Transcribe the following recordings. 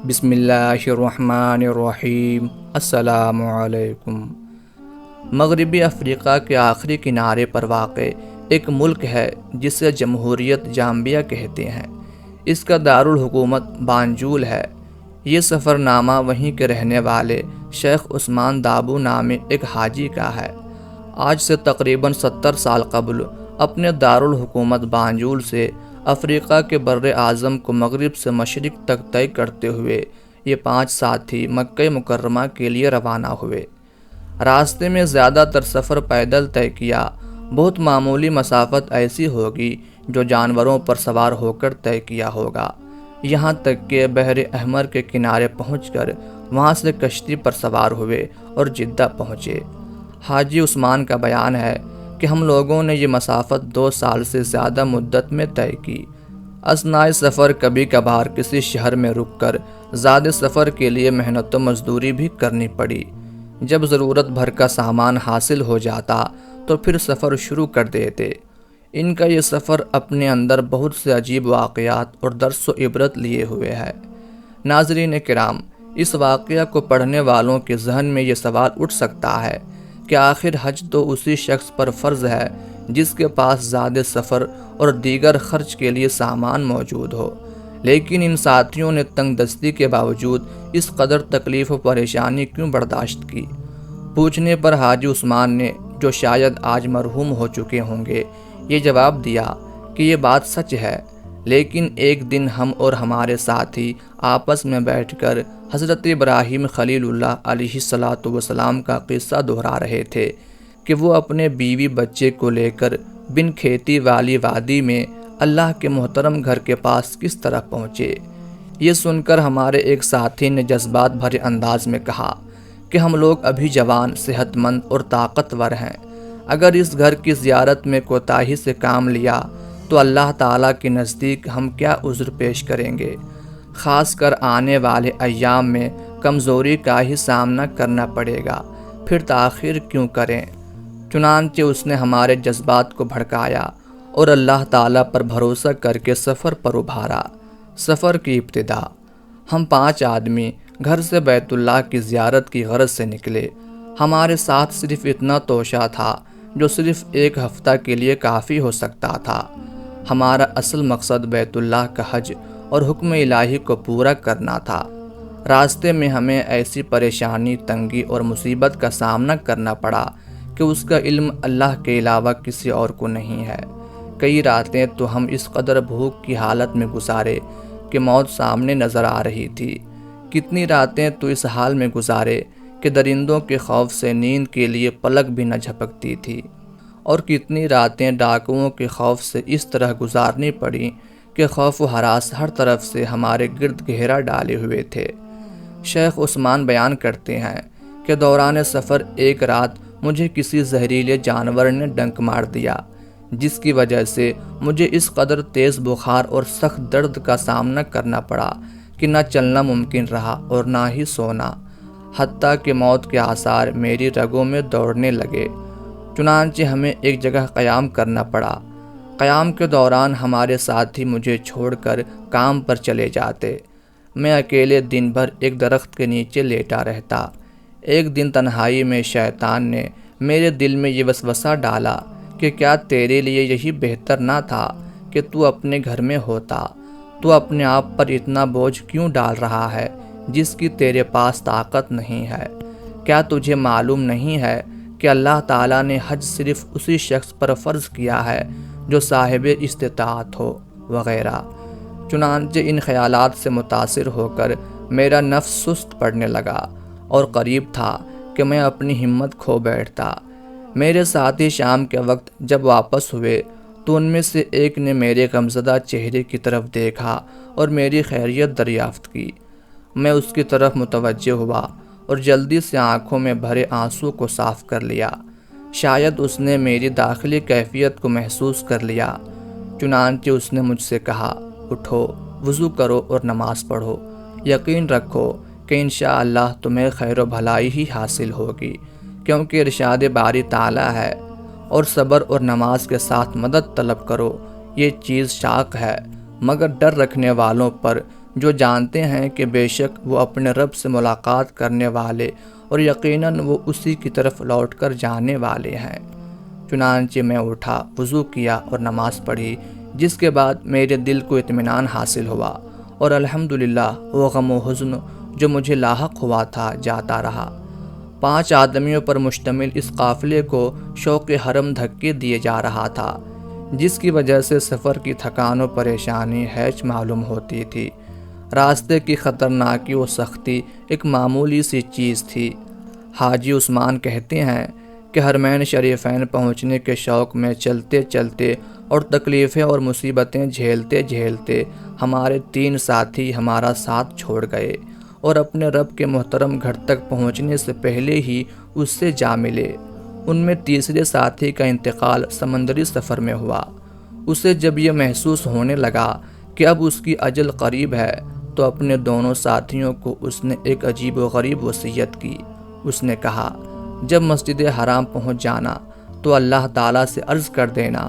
بسم اللہ الرحمن الرحیم۔ السلام علیکم۔ مغربی افریقہ کے آخری کنارے پر واقع ایک ملک ہے جسے جمہوریت زامبیا کہتے ہیں۔ اس کا دارالحکومت بانجول ہے۔ یہ سفر نامہ وہیں کے رہنے والے شیخ عثمان دابو نامی ایک حاجی کا ہے۔ آج سے تقریباً 70 سال قبل اپنے دارالحکومت بانجول سے افریقہ کے بر اعظم کو مغرب سے مشرق تک طے کرتے ہوئے یہ 5 ساتھی مکہ مکرمہ کے لیے روانہ ہوئے۔ راستے میں زیادہ تر سفر پیدل طے کیا۔ بہت معمولی مسافت ایسی ہوگی جو جانوروں پر سوار ہو کر طے کیا ہوگا، یہاں تک کہ بحر احمر کے کنارے پہنچ کر وہاں سے کشتی پر سوار ہوئے اور جدہ پہنچے۔ حاجی عثمان کا بیان ہے کہ ہم لوگوں نے یہ مسافت 2 سال سے زیادہ مدت میں طے کی۔ اثناء سفر کبھی کبھار کسی شہر میں رک کر زیادہ سفر کے لیے محنت و مزدوری بھی کرنی پڑی۔ جب ضرورت بھر کا سامان حاصل ہو جاتا تو پھر سفر شروع کر دیتے۔ ان کا یہ سفر اپنے اندر بہت سے عجیب واقعات اور درس و عبرت لیے ہوئے ہے۔ ناظرین کرام، اس واقعہ کو پڑھنے والوں کے ذہن میں یہ سوال اٹھ سکتا ہے کہ آخر حج تو اسی شخص پر فرض ہے جس کے پاس زیادہ سفر اور دیگر خرچ کے لیے سامان موجود ہو، لیکن ان ساتھیوں نے تنگ دستی کے باوجود اس قدر تکلیف و پریشانی کیوں برداشت کی؟ پوچھنے پر حاجی عثمان نے، جو شاید آج مرحوم ہو چکے ہوں گے، یہ جواب دیا کہ یہ بات سچ ہے، لیکن ایک دن ہم اور ہمارے ساتھی آپس میں بیٹھ کر حضرت ابراہیم خلیل اللہ علیہ السلام کا قصہ دہرا رہے تھے کہ وہ اپنے بیوی بچے کو لے کر بن کھیتی والی وادی میں اللہ کے محترم گھر کے پاس کس طرح پہنچے۔ یہ سن کر ہمارے ایک ساتھی نے جذبات بھرے انداز میں کہا کہ ہم لوگ ابھی جوان، صحت مند اور طاقتور ہیں۔ اگر اس گھر کی زیارت میں کوتاہی سے کام لیا تو اللہ تعالیٰ کے نزدیک ہم کیا عذر پیش کریں گے؟ خاص کر آنے والے ایام میں کمزوری کا ہی سامنا کرنا پڑے گا، پھر تاخیر کیوں کریں؟ چنانچہ اس نے ہمارے جذبات کو بھڑکایا اور اللہ تعالیٰ پر بھروسہ کر کے سفر پر ابھارا۔ سفر کی ابتدا ہم 5 آدمی گھر سے بیت اللہ کی زیارت کی غرض سے نکلے۔ ہمارے ساتھ صرف اتنا توشہ تھا جو صرف 1 ہفتہ کے لیے کافی ہو سکتا تھا۔ ہمارا اصل مقصد بیت اللہ کا حج اور حکم الہی کو پورا کرنا تھا۔ راستے میں ہمیں ایسی پریشانی، تنگی اور مصیبت کا سامنا کرنا پڑا کہ اس کا علم اللہ کے علاوہ کسی اور کو نہیں ہے۔ کئی راتیں تو ہم اس قدر بھوک کی حالت میں گزارے کہ موت سامنے نظر آ رہی تھی۔ کتنی راتیں تو اس حال میں گزارے کہ درندوں کے خوف سے نیند کے لیے پلک بھی نہ جھپکتی تھی، اور کتنی راتیں ڈاکوؤں کے خوف سے اس طرح گزارنی پڑی کہ خوف و ہراس ہر طرف سے ہمارے گرد گھیرا ڈالے ہوئے تھے۔ شیخ عثمان بیان کرتے ہیں کہ دوران سفر ایک رات مجھے کسی زہریلے جانور نے ڈنک مار دیا، جس کی وجہ سے مجھے اس قدر تیز بخار اور سخت درد کا سامنا کرنا پڑا کہ نہ چلنا ممکن رہا اور نہ ہی سونا، حتیٰ کہ موت کے آثار میری رگوں میں دوڑنے لگے۔ چنانچہ ہمیں ایک جگہ قیام کرنا پڑا۔ قیام کے دوران ہمارے ساتھی مجھے چھوڑ کر کام پر چلے جاتے۔ میں اکیلے دن بھر ایک درخت کے نیچے لیٹا رہتا۔ ایک دن تنہائی میں شیطان نے میرے دل میں یہ وسوسہ ڈالا کہ کیا تیرے لیے یہی بہتر نہ تھا کہ تو اپنے گھر میں ہوتا؟ تو اپنے آپ پر اتنا بوجھ کیوں ڈال رہا ہے جس کی تیرے پاس طاقت نہیں ہے؟ کیا تجھے معلوم نہیں ہے کہ اللہ تعالیٰ نے حج صرف اسی شخص پر فرض کیا ہے جو صاحب استطاعت ہو؟ وغیرہ۔ چنانچہ ان خیالات سے متاثر ہو کر میرا نفس سست پڑنے لگا اور قریب تھا کہ میں اپنی ہمت کھو بیٹھتا۔ میرے ساتھی شام کے وقت جب واپس ہوئے تو ان میں سے ایک نے میرے غمزدہ چہرے کی طرف دیکھا اور میری خیریت دریافت کی۔ میں اس کی طرف متوجہ ہوا اور جلدی سے آنکھوں میں بھرے آنسو کو صاف کر لیا۔ شاید اس نے میری داخلی کیفیت کو محسوس کر لیا۔ چنانچہ اس نے مجھ سے کہا، اٹھو، وضو کرو اور نماز پڑھو۔ یقین رکھو کہ انشاءاللہ تمہیں خیر و بھلائی ہی حاصل ہوگی، کیونکہ ارشاد باری تعالیٰ ہے، اور صبر اور نماز کے ساتھ مدد طلب کرو۔ یہ چیز شاق ہے، مگر ڈر رکھنے والوں پر جو جانتے ہیں کہ بے شک وہ اپنے رب سے ملاقات کرنے والے اور یقیناً وہ اسی کی طرف لوٹ کر جانے والے ہیں۔ چنانچہ میں اٹھا، وضو کیا اور نماز پڑھی، جس کے بعد میرے دل کو اطمینان حاصل ہوا اور الحمدللہ وہ غم و حزن جو مجھے لاحق ہوا تھا جاتا رہا۔ 5 آدمیوں پر مشتمل اس قافلے کو شوق حرم دھکے دیے جا رہا تھا، جس کی وجہ سے سفر کی تھکان و پریشانی ہیچ معلوم ہوتی تھی۔ راستے کی خطرناکی و سختی ایک معمولی سی چیز تھی۔ حاجی عثمان کہتے ہیں کہ حرمین شریفین پہنچنے کے شوق میں چلتے چلتے اور تکلیفیں اور مصیبتیں جھیلتے جھیلتے ہمارے 3 ساتھی ہمارا ساتھ چھوڑ گئے اور اپنے رب کے محترم گھر تک پہنچنے سے پہلے ہی اس سے جا ملے۔ ان میں تیسرے ساتھی کا انتقال سمندری سفر میں ہوا۔ اسے جب یہ محسوس ہونے لگا کہ اب اس کی اجل قریب ہے تو اپنے دونوں ساتھیوں کو اس نے ایک عجیب و غریب وصیت کی۔ اس نے کہا، جب مسجد حرام پہنچ جانا تو اللہ تعالیٰ سے عرض کر دینا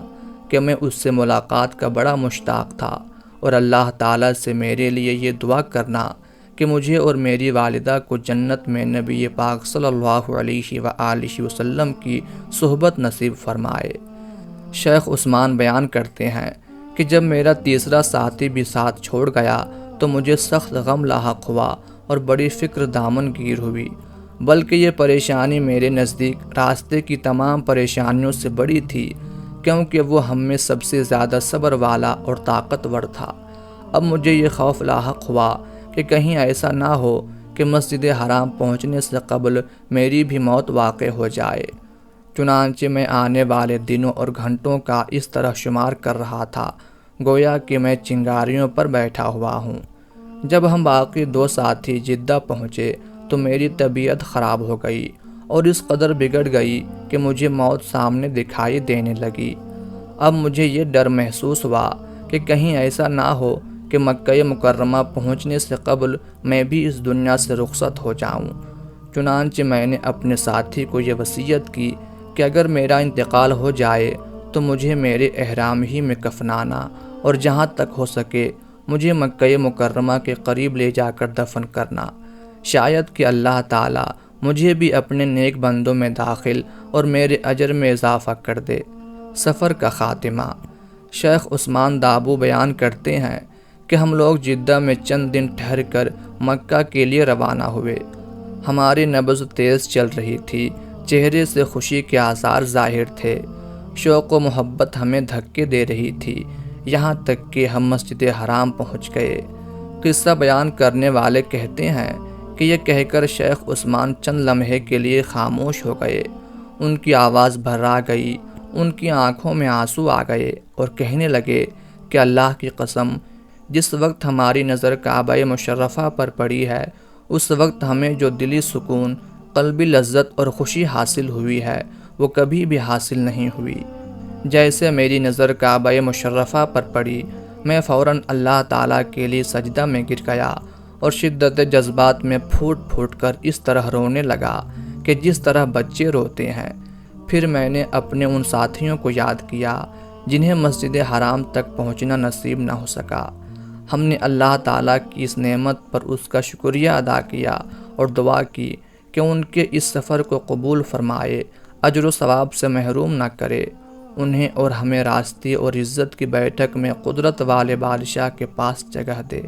کہ میں اس سے ملاقات کا بڑا مشتاق تھا، اور اللہ تعالیٰ سے میرے لیے یہ دعا کرنا کہ مجھے اور میری والدہ کو جنت میں نبی پاک صلی اللہ علیہ وآلہ وسلم کی صحبت نصیب فرمائے۔ شیخ عثمان بیان کرتے ہیں کہ جب میرا تیسرا ساتھی بھی ساتھ چھوڑ گیا تو مجھے سخت غم لاحق ہوا اور بڑی فکر دامن گیر ہوئی، بلکہ یہ پریشانی میرے نزدیک راستے کی تمام پریشانیوں سے بڑی تھی، کیونکہ وہ ہم میں سب سے زیادہ صبر والا اور طاقتور تھا۔ اب مجھے یہ خوف لاحق ہوا کہ کہیں ایسا نہ ہو کہ مسجد حرام پہنچنے سے قبل میری بھی موت واقع ہو جائے۔ چنانچہ میں آنے والے دنوں اور گھنٹوں کا اس طرح شمار کر رہا تھا گویا کہ میں چنگاریوں پر بیٹھا ہوا ہوں۔ جب ہم باقی 2 ساتھی جدہ پہنچے تو میری طبیعت خراب ہو گئی اور اس قدر بگڑ گئی کہ مجھے موت سامنے دکھائی دینے لگی۔ اب مجھے یہ ڈر محسوس ہوا کہ کہیں ایسا نہ ہو کہ مکہ مکرمہ پہنچنے سے قبل میں بھی اس دنیا سے رخصت ہو جاؤں۔ چنانچہ میں نے اپنے ساتھی کو یہ وصیت کی کہ اگر میرا انتقال ہو جائے تو مجھے میرے احرام ہی میں کفنانا اور جہاں تک ہو سکے مجھے مکہ مکرمہ کے قریب لے جا کر دفن کرنا، شاید کہ اللہ تعالیٰ مجھے بھی اپنے نیک بندوں میں داخل اور میرے اجر میں اضافہ کر دے۔ سفر کا خاتمہ۔ شیخ عثمان دابو بیان کرتے ہیں کہ ہم لوگ جدہ میں چند دن ٹھہر کر مکہ کے لیے روانہ ہوئے۔ ہماری نبض تیز چل رہی تھی، چہرے سے خوشی کے آثار ظاہر تھے، شوق و محبت ہمیں دھکے دے رہی تھی، یہاں تک کہ ہم مسجد حرام پہنچ گئے۔ قصہ بیان کرنے والے کہتے ہیں کہ یہ کہہ کر شیخ عثمان چند لمحے کے لیے خاموش ہو گئے، ان کی آواز بھرا گئی، ان کی آنکھوں میں آنسو آ گئے اور کہنے لگے کہ اللہ کی قسم، جس وقت ہماری نظر کعبہ مشرفہ پر پڑی ہے اس وقت ہمیں جو دلی سکون، قلبی لذت اور خوشی حاصل ہوئی ہے وہ کبھی بھی حاصل نہیں ہوئی۔ جیسے میری نظر کعبہ مشرفہ پر پڑی، میں فوراً اللہ تعالیٰ کے لیے سجدہ میں گر گیا اور شدت جذبات میں پھوٹ پھوٹ کر اس طرح رونے لگا کہ جس طرح بچے روتے ہیں۔ پھر میں نے اپنے ان ساتھیوں کو یاد کیا جنہیں مسجد حرام تک پہنچنا نصیب نہ ہو سکا۔ ہم نے اللہ تعالیٰ کی اس نعمت پر اس کا شکریہ ادا کیا اور دعا کی کہ ان کے اس سفر کو قبول فرمائے، اجر و ثواب سے محروم نہ کرے، انہیں اور ہمیں راستے اور عزت کی بیٹھک میں قدرت والے بادشاہ کے پاس جگہ دے۔